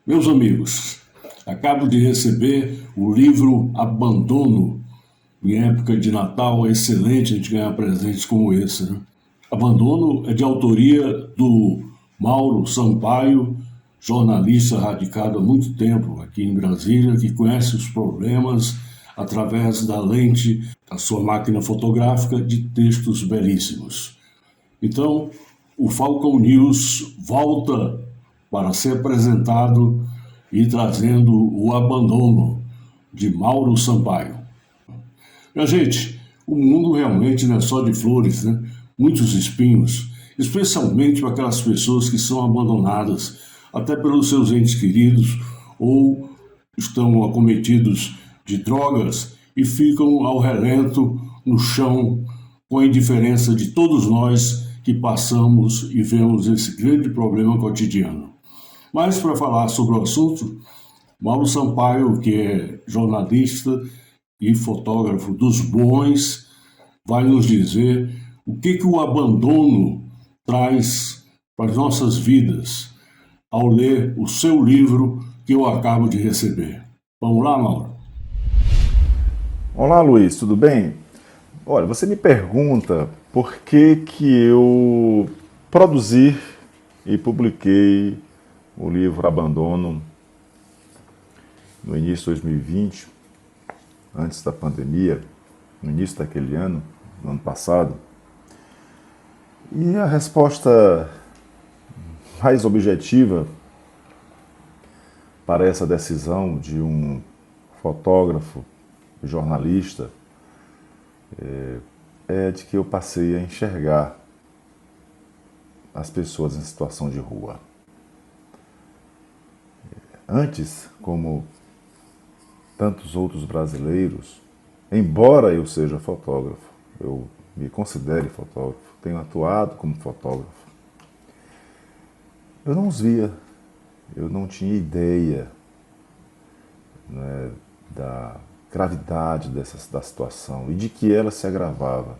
Meus amigos, acabo de receber o livro Abandono. Em época de Natal é excelente a gente ganhar presentes como esse, né? Abandono é de autoria do Mauro Sampaio, jornalista radicado há muito tempo aqui em Brasília, que conhece os problemas através da lente da sua máquina fotográfica de textos belíssimos. Então, o Falcon News volta para ser apresentado e trazendo o Abandono, de Mauro Sampaio. Minha gente, o mundo realmente não é só de flores, né? Muitos espinhos, especialmente para aquelas pessoas que são abandonadas, até pelos seus entes queridos, ou estão acometidos de drogas e ficam ao relento no chão, com a indiferença de todos nós que passamos e vemos esse grande problema cotidiano. Mas para falar sobre o assunto, Mauro Sampaio, que é jornalista e fotógrafo dos bons, vai nos dizer o que o abandono traz para as nossas vidas ao ler o seu livro que eu acabo de receber. Vamos lá, Mauro? Olá, Luiz, tudo bem? Olha, você me pergunta por que eu produzi e publiquei o livro Abandono no início de 2020, antes da pandemia, no início daquele ano, no ano passado. E a resposta mais objetiva para essa decisão de um fotógrafo, jornalista, é de que eu passei a enxergar as pessoas em situação de rua. Antes, como tantos outros brasileiros, embora eu seja fotógrafo, eu me considere fotógrafo, tenho atuado como fotógrafo, eu não os via, eu não tinha ideia, né, da gravidade da situação e de que ela se agravava.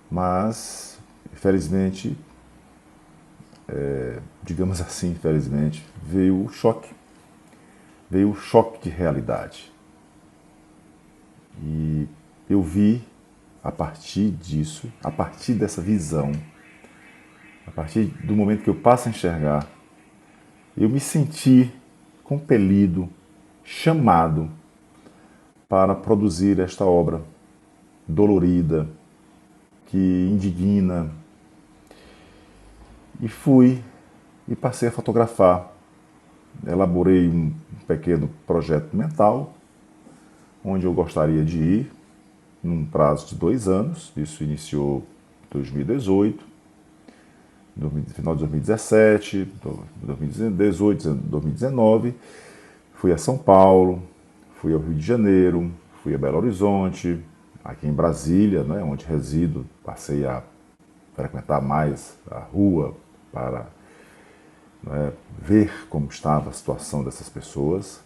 Mas, infelizmente, digamos assim, infelizmente, veio o choque de realidade. E eu vi, a partir disso, a partir dessa visão, a partir do momento que eu passo a enxergar, eu me senti compelido, chamado para produzir esta obra dolorida, que indigna. E fui e passei a fotografar. Elaborei um pequeno projeto mental, onde eu gostaria de ir, num prazo de 2 anos. Isso iniciou em 2018, no final de 2017, 2018, 2019. Fui a São Paulo, fui ao Rio de Janeiro, fui a Belo Horizonte, aqui em Brasília, né, onde resido. Passei a frequentar mais a rua para, né, ver como estava a situação dessas pessoas.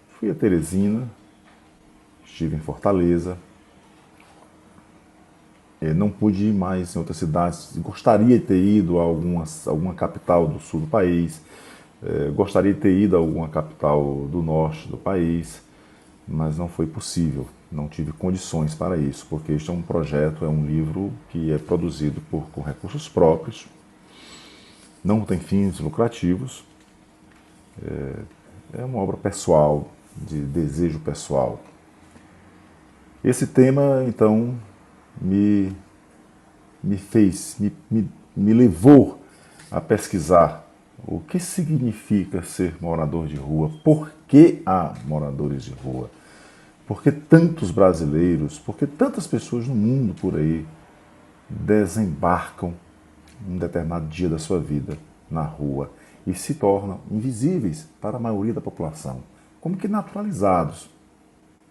Fui a Teresina, estive em Fortaleza. Não pude ir mais em outras cidades. Gostaria de ter ido a alguma capital do sul do país. Gostaria de ter ido a alguma capital do norte do país, mas não foi possível. Não tive condições para isso, porque este é um projeto, é um livro que é produzido com recursos próprios, não tem fins lucrativos, é uma obra pessoal, de desejo pessoal. Esse tema, então, me levou a pesquisar o que significa ser morador de rua, por que há moradores de rua, por que tantos brasileiros, por que tantas pessoas no mundo por aí desembarcam um determinado dia da sua vida na rua e se tornam invisíveis para a maioria da população, como que naturalizados.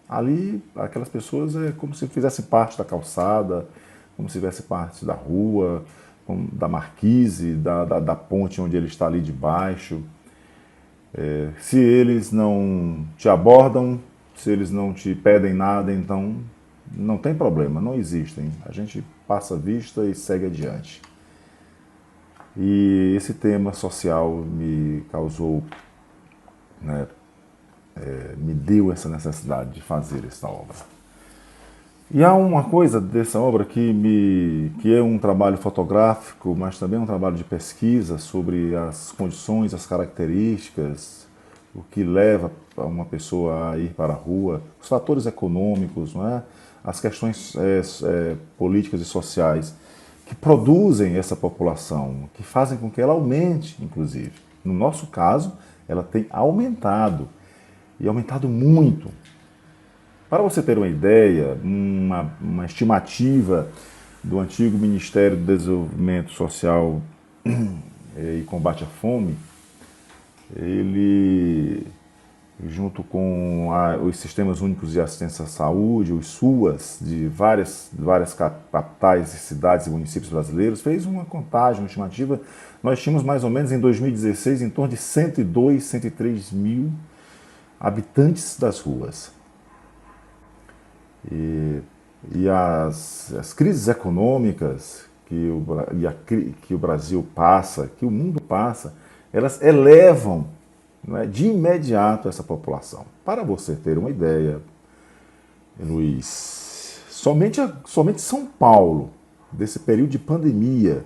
Ali, aquelas pessoas é como se fizessem parte da calçada, como se fizessem parte da rua, da marquise, da ponte onde ele está ali debaixo. Se eles não te abordam, se eles não te pedem nada, então não tem problema, não existem. A gente passa a vista e segue adiante. E esse tema social me causou, né, me deu essa necessidade de fazer esta obra. E há uma coisa dessa obra que é um trabalho fotográfico, mas também um trabalho de pesquisa sobre as condições, as características, o que leva uma pessoa a ir para a rua, os fatores econômicos, não é? As questões políticas e sociais que produzem essa população, que fazem com que ela aumente, inclusive. No nosso caso, ela tem aumentado, e aumentado muito. Para você ter uma ideia, uma estimativa do antigo Ministério do Desenvolvimento Social e Combate à Fome, ele, junto com os Sistemas Únicos de Assistência à Saúde, os SUAS, de várias capitais, cidades e municípios brasileiros, fez uma contagem, uma estimativa. Nós tínhamos mais ou menos em 2016 em torno de 102, 103 mil habitantes das ruas. E as crises econômicas que o Brasil passa, que o mundo passa, elas elevam, não é, de imediato essa população. Para você ter uma ideia, Luiz, somente São Paulo, desse período de pandemia,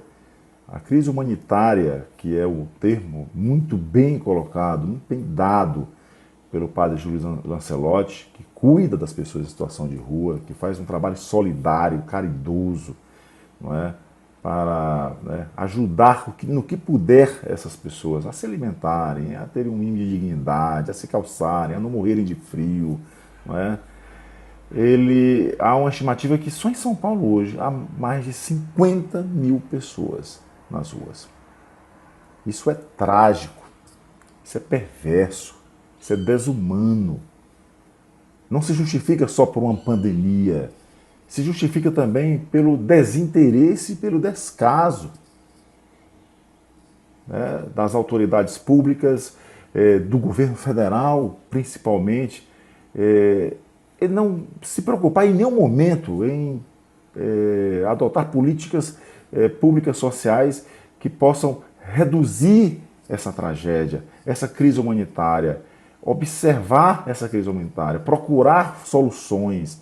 a crise humanitária, que é o termo muito bem colocado, muito bem dado pelo padre Júlio Lancelotti, que cuida das pessoas em situação de rua, que faz um trabalho solidário, caridoso, não é? Para, né, ajudar no que puder essas pessoas a se alimentarem, a terem um mínimo de dignidade, a se calçarem, a não morrerem de frio. Não é? Há uma estimativa que só em São Paulo hoje há mais de 50 mil pessoas nas ruas. Isso é trágico, isso é perverso, isso é desumano. Não se justifica só por uma pandemia, se justifica também pelo desinteresse e pelo descaso, né, das autoridades públicas, do governo federal, principalmente, e não se preocupar em nenhum momento em adotar políticas públicas sociais que possam reduzir essa tragédia, essa crise humanitária, observar essa crise humanitária, procurar soluções,